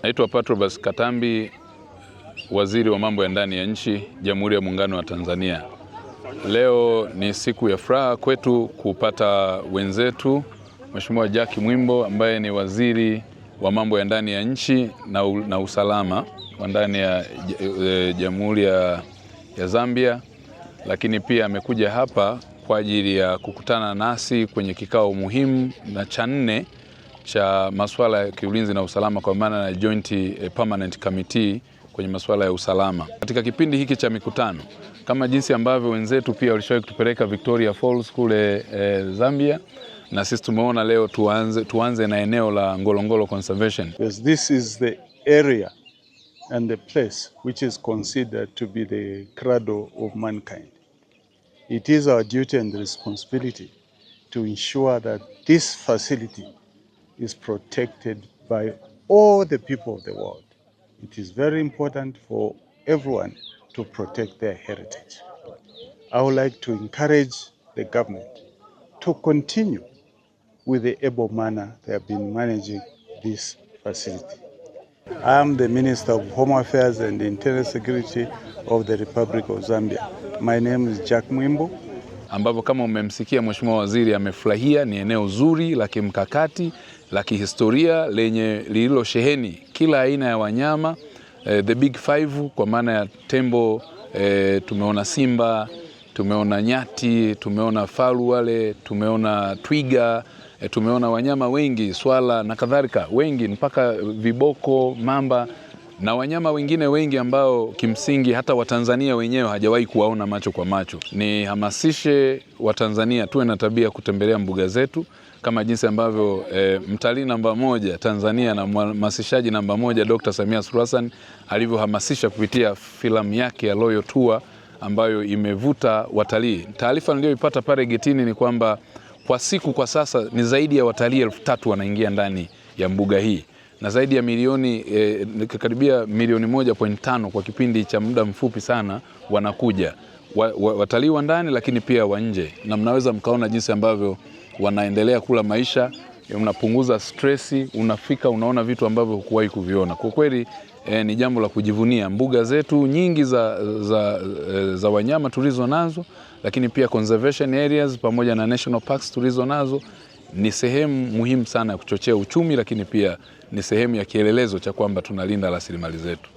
Naitwa Patrobas Katambi, waziri wa mambo ya ndani ya nchi, Jamhuri ya Muungano wa Tanzania. Leo ni siku ya furaha kwetu kupata wenzetu Mheshimiwa Jack Mwimbo ambaye ni waziri wa mambo ya ndani ya nchi na usalama wa ndani ya Jamhuri ya Zambia, lakini pia amekuja hapa kwa ajili ya kukutana nasi kwenye kikao muhimu na cha 4 cha masuala ya kiulinzi na usalama kwa maana na Joint Permanent Committee kwenye masuala ya usalama. Katika kipindi hiki cha mikutano, kama jinsi ambavyo wenzetu pia walishawahi kutupeleka Victoria Falls kule Zambia, na sisi tumeona leo tuanze na eneo la Ngorongoro Conservation. Because this is the area and the place which is considered to be the cradle of mankind. It is our duty and responsibility to ensure that this facility is protected by all the people of the world. It is very important for everyone to protect their heritage. I would like to encourage the government to continue with the able manner they have been managing this facility. I am the Minister of Home Affairs and Internal Security of the Republic of Zambia. My name is Jack Mwimbo. Ambapo kama umemsikia Mheshimiwa Waziri amefurahia, ni eneo zuri la kimkakati la kihistoria lenye lililo sheheni kila aina ya wanyama, the big 5 kwa maana ya tembo, tumeona simba, tumeona nyati, tumeona faru wale, tumeona twiga, tumeona wanyama wengi, swala na kadhalika wengi, mpaka viboko, mamba na wanyama wengine wengi ambao kimsingi hata Watanzania wenyewe hajawahi kuwaona macho kwa macho. Ni hamasishe Watanzania tuwe na tabia kutembelea mbuga zetu kama jinsi ambavyo mtalii namba 1 Tanzania na mhamasishaji namba 1 Dr. Samia Suluhu Hassan alivyohamasisha kupitia filamu yake ya Royal Tour ambayo imevuta watalii. Taarifa niliyoipata pale getini ni kwamba kwa siku kwa sasa ni zaidi ya watalii 3,000 wanaingia ndani ya mbuga hii, na zaidi ya karibia milioni 1.5 kwa kipindi cha muda mfupi sana wanakuja watalii wa ndani lakini pia wa nje, na mnaweza mkaona jinsi ambavyo wanaendelea kula maisha, unapunguza stressi, unafika unaona vitu ambavyo hukuwahi kuviona. Kwa kweli ni jambo la kujivunia. Mbuga zetu nyingi za wanyama tulizo nazo, lakini pia conservation areas pamoja na national parks tulizo nazo ni sehemu muhimu sana ya kuchochea uchumi, lakini pia ni sehemu ya kielelezo cha kwamba tunalinda rasilimali zetu.